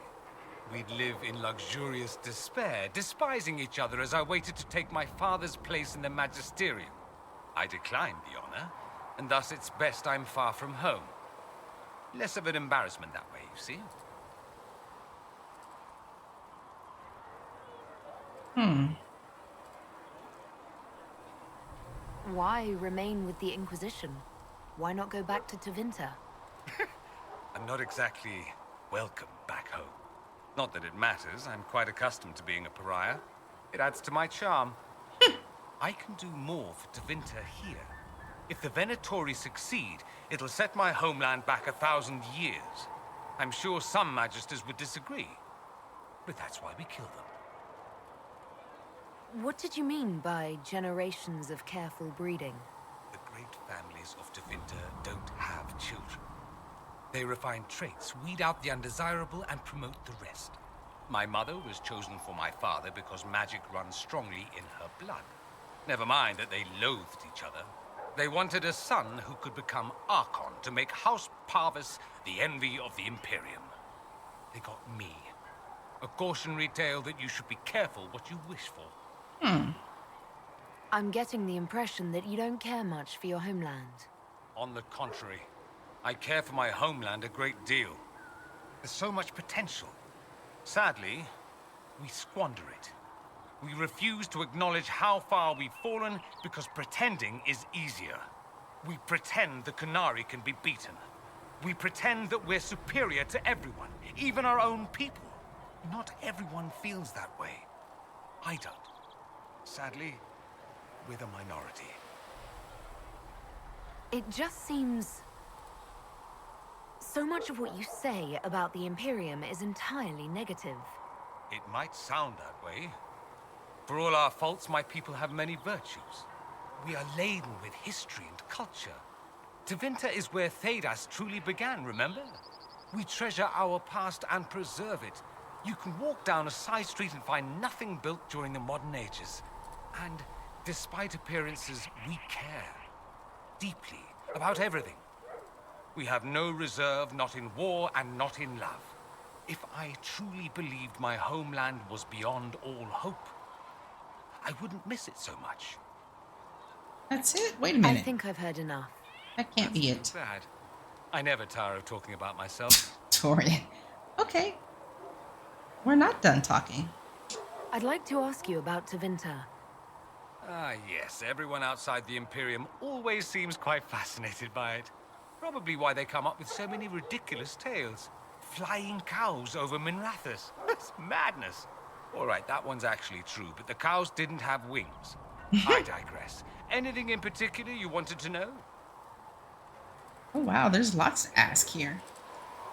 We'd live in luxurious despair, despising each other as I waited to take my father's place in the magisterium. I declined the honor, and thus it's best I'm far from home. Less of an embarrassment that way, you see? Why remain with the Inquisition? Why not go back to Tevinter? I'm not exactly welcome back home. Not that it matters, I'm quite accustomed to being a pariah. It adds to my charm. I can do more for Tevinter here. If the Venatori succeed, it'll set my homeland back 1,000 years. I'm sure some magisters would disagree, but that's why we kill them. What did you mean by generations of careful breeding? The great families of Tevinter don't have children. They refine traits, weed out the undesirable, and promote the rest. My mother was chosen for my father because magic runs strongly in her blood. Never mind that they loathed each other. They wanted a son who could become Archon to make House Parvis the envy of the Imperium. They got me. A cautionary tale that you should be careful what you wish for. I'm getting the impression that you don't care much for your homeland. On the contrary, I care for my homeland a great deal. There's so much potential. Sadly, we squander it. We refuse to acknowledge how far we've fallen because pretending is easier. We pretend the Qunari can be beaten. We pretend that we're superior to everyone, even our own people. Not everyone feels that way. I don't. Sadly, we're the minority. It just seems... So much of what you say about the Imperium is entirely negative. It might sound that way. For all our faults, my people have many virtues. We are laden with history and culture. Tevinter is where Thedas truly began, remember? We treasure our past and preserve it. You can walk down a side street and find nothing built during the modern ages. And despite appearances, we care. Deeply. About everything. We have no reserve, not in war and not in love. If I truly believed my homeland was beyond all hope, I wouldn't miss it so much. That's it? Wait a minute. I think I've heard enough. That can't be it. Bad. I never tire of talking about myself. Torian. Okay. We're not done talking. I'd like to ask you about Tevinter. Ah, yes. Everyone outside the Imperium always seems quite fascinated by it. Probably why they come up with so many ridiculous tales. Flying cows over Minrathous. That's madness. All right, that one's actually true, but the cows didn't have wings. I digress. Anything in particular you wanted to know? Oh, wow. There's lots to ask here.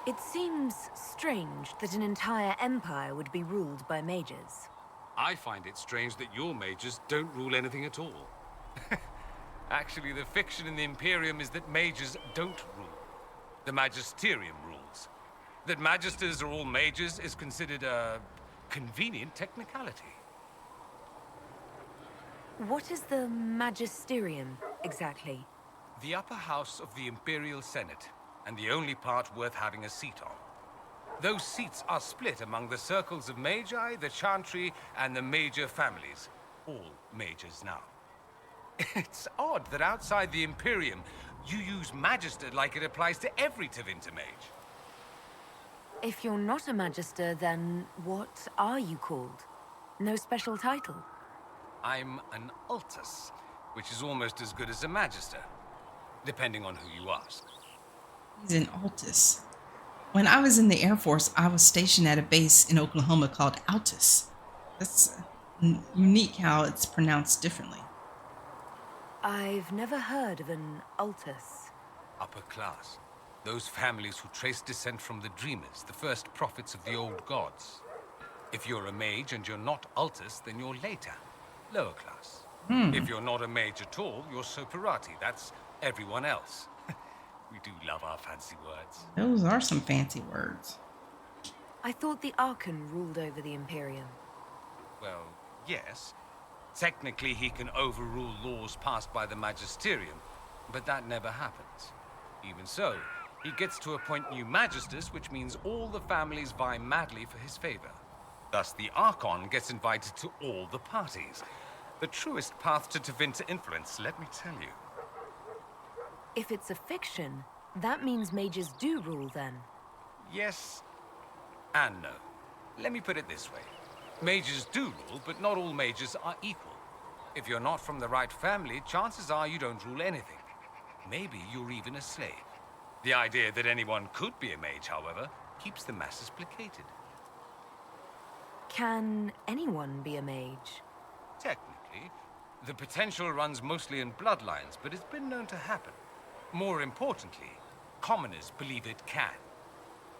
It seems strange that an entire empire would be ruled by mages. I find it strange that your mages don't rule anything at all. Actually, the fiction in the Imperium is that mages don't rule. The magisterium rules. That magisters are all mages is considered a convenient technicality. What is the magisterium, exactly? The upper house of the Imperial Senate, and the only part worth having a seat on. Those seats are split among the circles of magi, the chantry, and the major families. All mages now. It's odd that outside the Imperium, you use Magister like it applies to every Tevinter mage. If you're not a Magister, then what are you called? No special title? I'm an Altus, which is almost as good as a Magister, depending on who you ask. He's an Altus. When I was in the Air Force, I was stationed at a base in Oklahoma called Altus. That's unique how it's pronounced differently. I've never heard of an Altus. Upper class. Those families who trace descent from the Dreamers, the first prophets of the old gods. If you're a mage and you're not Altus, then you're later. Lower class. If you're not a mage at all, you're Soparati. That's everyone else. We do love our fancy words. Those are some fancy words. I thought the Archon ruled over the Imperium. Well, yes. Technically, he can overrule laws passed by the Magisterium, but that never happens. Even so, he gets to appoint new Magisters, which means all the families vie madly for his favor. Thus, the Archon gets invited to all the parties. The truest path to Tevinter influence, let me tell you. If it's a fiction, that means mages do rule then. Yes and no. Let me put it this way. Mages do rule, but not all mages are equal. If you're not from the right family, chances are you don't rule anything. Maybe you're even a slave. The idea that anyone could be a mage, however, keeps the masses placated. Can anyone be a mage? Technically, the potential runs mostly in bloodlines, but it's been known to happen. More importantly, commoners believe it can.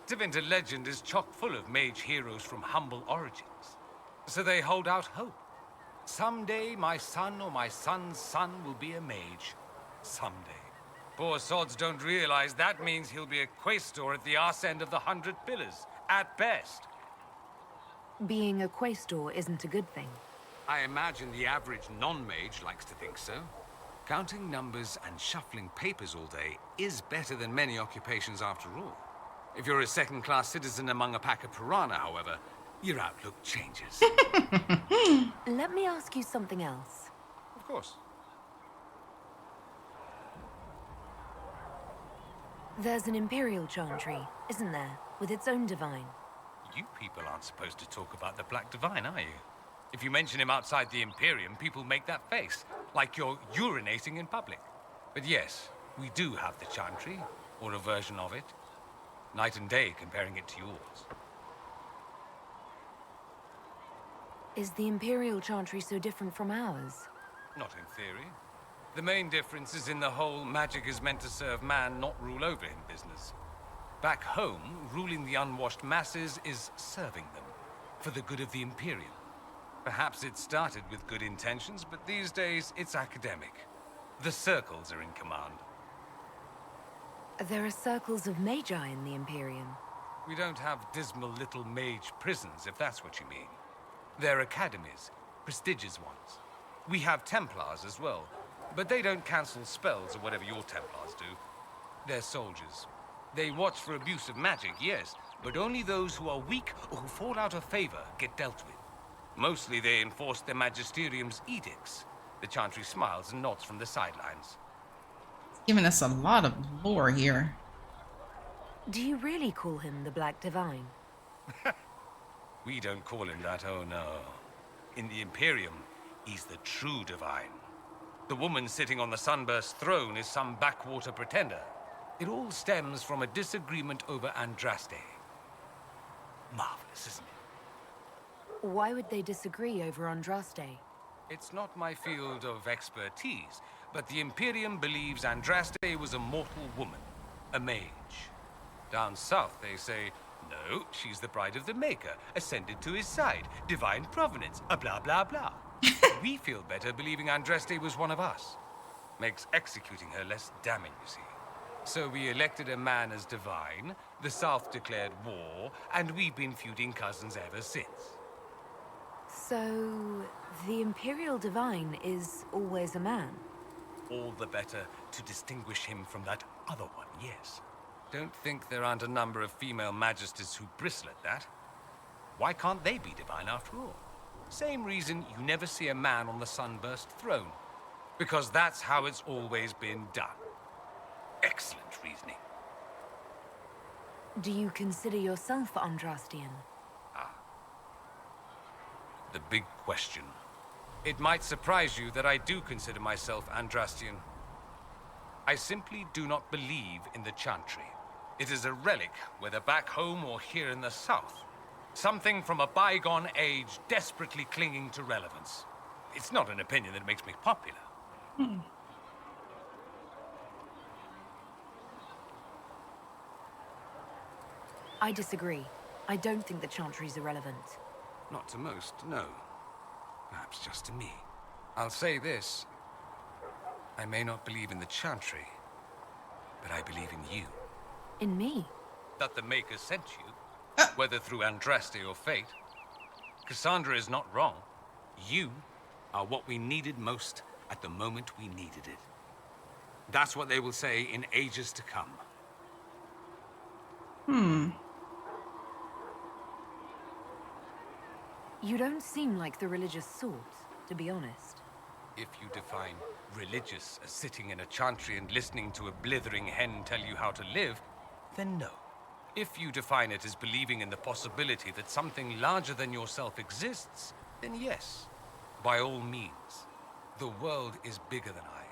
Tevinter legend is chock full of mage heroes from humble origins. So they hold out hope. Someday my son or my son's son will be a mage. Someday. Poor sods don't realize that means he'll be a quaestor at the arse end of the 100 Pillars, at best. Being a quaestor isn't a good thing. I imagine the average non-mage likes to think so. Counting numbers and shuffling papers all day is better than many occupations after all. If you're a second-class citizen among a pack of piranha, however, your outlook changes. Let me ask you something else. Of course. There's an Imperial Chantry, isn't there? With its own divine. You people aren't supposed to talk about the Black Divine, are you? If you mention him outside the Imperium, people make that face, like you're urinating in public. But yes, we do have the Chantry, or a version of it. Night and day comparing it to yours. Is the Imperial Chantry so different from ours? Not in theory. The main difference is in the whole magic is meant to serve man, not rule over him business. Back home, ruling the unwashed masses is serving them, for the good of the Imperium. Perhaps it started with good intentions, but these days it's academic. The circles are in command. There are circles of magi in the Imperium. We don't have dismal little mage prisons, if that's what you mean. They're academies, prestigious ones. We have Templars as well, but they don't cancel spells or whatever your Templars do. They're soldiers. They watch for abuse of magic, yes, but only those who are weak or who fall out of favor get dealt with. Mostly they enforce the Magisterium's edicts. The Chantry smiles and nods from the sidelines. Giving us a lot of lore here. Do you really call him the Black Divine? We don't call him that, oh no. In the Imperium, he's the true divine. The woman sitting on the Sunburst throne is some backwater pretender. It all stems from a disagreement over Andraste. Marvelous, isn't it? Why would they disagree over Andraste? It's not my field of expertise, but the Imperium believes Andraste was a mortal woman, a mage. Down south, they say, no, she's the bride of the Maker, ascended to his side, divine provenance, a blah blah blah. We feel better believing Andraste was one of us. Makes executing her less damning, you see. So we elected a man as divine, the South declared war, and we've been feuding cousins ever since. So, the Imperial Divine is always a man? All the better to distinguish him from that other one, yes. Don't think there aren't a number of female magisters who bristle at that. Why can't they be divine after all? Same reason you never see a man on the Sunburst throne. Because that's how it's always been done. Excellent reasoning. Do you consider yourself Andrastian? The big question. It might surprise you that I do consider myself Andrastian. I simply do not believe in the Chantry. It is a relic, whether back home or here in the south. Something from a bygone age desperately clinging to relevance. It's not an opinion that makes me popular. I disagree. I don't think the Chantry's irrelevant. Not to most, no. Perhaps just to me. I'll say this. I may not believe in the Chantry, but I believe in you. In me? That the Maker sent you, whether through Andraste or fate. Cassandra is not wrong. You are what we needed most at the moment we needed it. That's what they will say in ages to come. You don't seem like the religious sort, to be honest. If you define religious as sitting in a chantry and listening to a blithering hen tell you how to live, then no. If you define it as believing in the possibility that something larger than yourself exists, then yes, by all means. The world is bigger than I,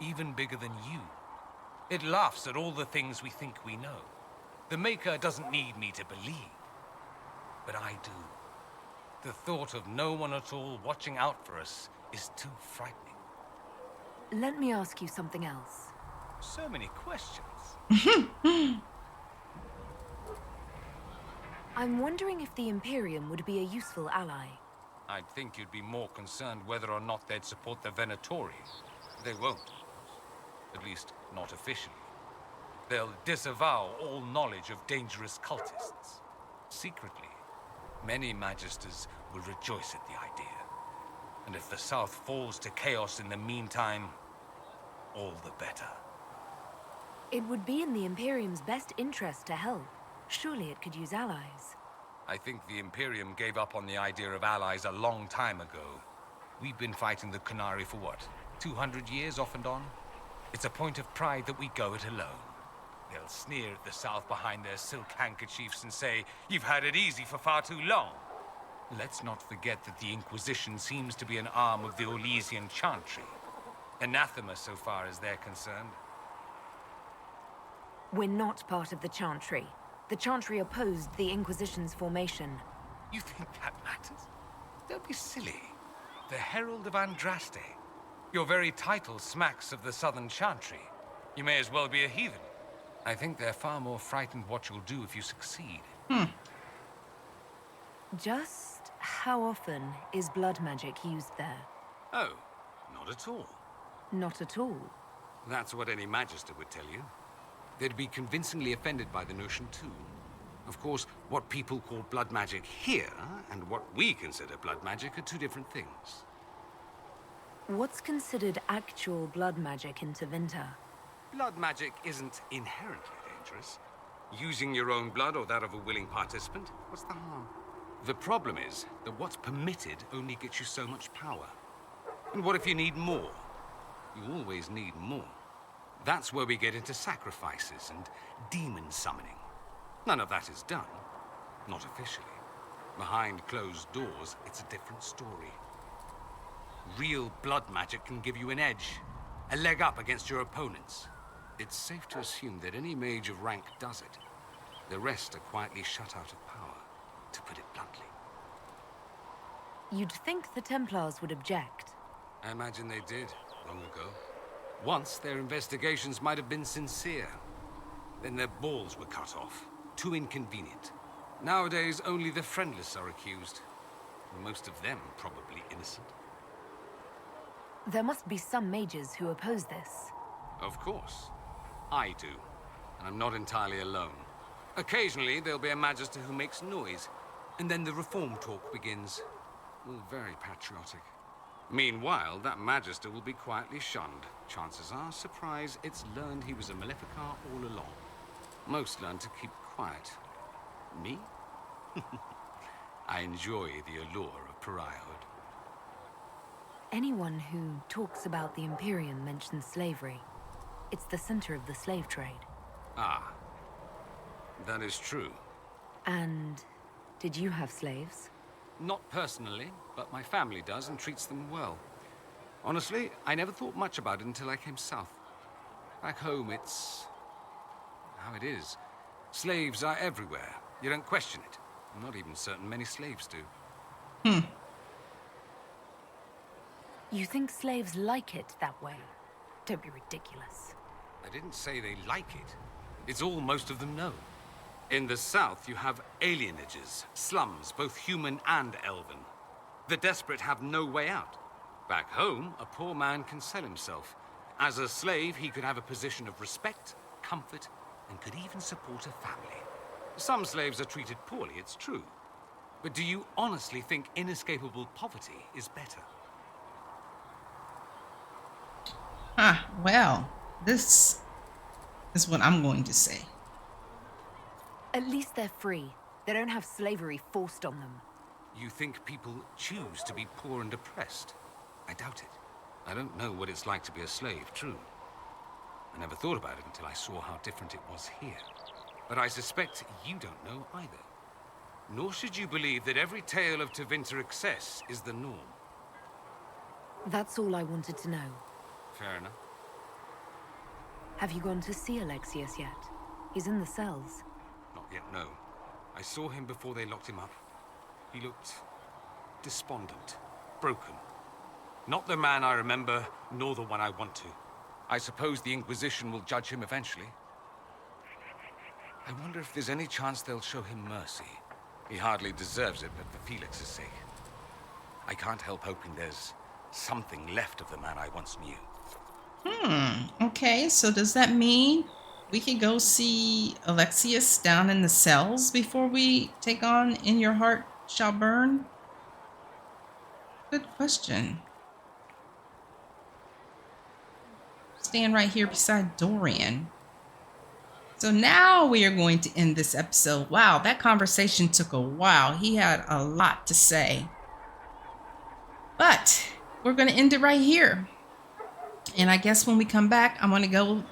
even bigger than you. It laughs at all the things we think we know. The Maker doesn't need me to believe, but I do. The thought of no one at all watching out for us is too frightening. Let me ask you something else. So many questions. I'm wondering if the Imperium would be a useful ally. I'd think you'd be more concerned whether or not they'd support the Venatori. They won't. At least, not officially. They'll disavow all knowledge of dangerous cultists. Secretly. Many Magisters will rejoice at the idea. And if the South falls to chaos in the meantime, all the better. It would be in the Imperium's best interest to help. Surely it could use allies. I think the Imperium gave up on the idea of allies a long time ago. We've been fighting the Qunari for what, 200 years off and on? It's a point of pride that we go it alone. They'll sneer at the South behind their silk handkerchiefs and say, "You've had it easy for far too long." Let's not forget that the Inquisition seems to be an arm of the Orlesian Chantry. Anathema so far as they're concerned. We're not part of the Chantry. The Chantry opposed the Inquisition's formation. You think that matters? Don't be silly. The Herald of Andraste. Your very title smacks of the Southern Chantry. You may as well be a heathen. I think they're far more frightened what you'll do if you succeed. Just how often is blood magic used there? Oh, not at all. Not at all. That's what any Magister would tell you. They'd be convincingly offended by the notion too. Of course, what people call blood magic here, and what we consider blood magic, are two different things. What's considered actual blood magic in Tevinter? Blood magic isn't inherently dangerous. Using your own blood or that of a willing participant, what's the harm? The problem is that what's permitted only gets you so much power. And what if you need more? You always need more. That's where we get into sacrifices and demon summoning. None of that is done. Not officially. Behind closed doors, it's a different story. Real blood magic can give you an edge, a leg up against your opponents. It's safe to assume that any mage of rank does it. The rest are quietly shut out of power, to put it bluntly. You'd think the Templars would object. I imagine they did, long ago. Once, their investigations might have been sincere. Then their balls were cut off. Too inconvenient. Nowadays, only the friendless are accused. And most of them probably innocent. There must be some mages who oppose this. Of course. I do. And I'm not entirely alone. Occasionally, there'll be a Magister who makes noise. And then the reform talk begins. All very patriotic. Meanwhile, that Magister will be quietly shunned. Chances are, surprise, it's learned he was a Maleficar all along. Most learn to keep quiet. Me? I enjoy the allure of pariahhood. Anyone who talks about the Imperium mentions slavery. It's the center of the slave trade. Ah. That is true. And did you have slaves? Not personally, but my family does and treats them well. Honestly, I never thought much about it until I came south. Back home, it's how it is. Slaves are everywhere. You don't question it. I'm not even certain many slaves do. You think slaves like it that way? Don't be ridiculous. I didn't say they like it. It's all most of them know. In the south, you have alienages, slums, both human and elven. The desperate have no way out. Back home, a poor man can sell himself. As a slave, he could have a position of respect, comfort, and could even support a family. Some slaves are treated poorly, it's true. But do you honestly think inescapable poverty is better? Well, this is what I'm going to say. At least they're free. They don't have slavery forced on them. You think people choose to be poor and oppressed? I doubt it. I don't know what it's like to be a slave, true. I never thought about it until I saw how different it was here. But I suspect you don't know either. Nor should you believe that every tale of Tevinter excess is the norm. That's all I wanted to know. Fair enough. Have you gone to see Alexius yet? He's in the cells. Not yet, no. I saw him before they locked him up. He looked despondent, broken. Not the man I remember, nor the one I want to. I suppose the Inquisition will judge him eventually. I wonder if there's any chance they'll show him mercy. He hardly deserves it, but for Felix's sake. I can't help hoping there's something left of the man I once knew. Okay, so does that mean we could go see Alexius down in the cells before we take on In Your Heart Shall Burn? Good question. Stand right here beside Dorian. So now we are going to end this episode. Wow, that conversation took a while. He had a lot to say. But we're going to end it right here. And I guess when we come back, I'm going to go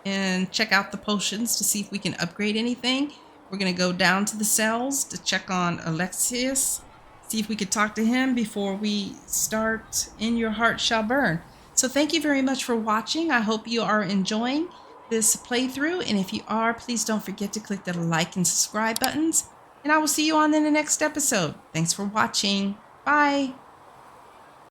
and check out the potions to see if we can upgrade anything. We're going to go down to the cells to check on Alexius, see if we could talk to him before we start In Your Heart Shall Burn. So thank you very much for watching. I hope you are enjoying this playthrough. And if you are, please don't forget to click the like and subscribe buttons. And I will see you on in the next episode. Thanks for watching. Bye.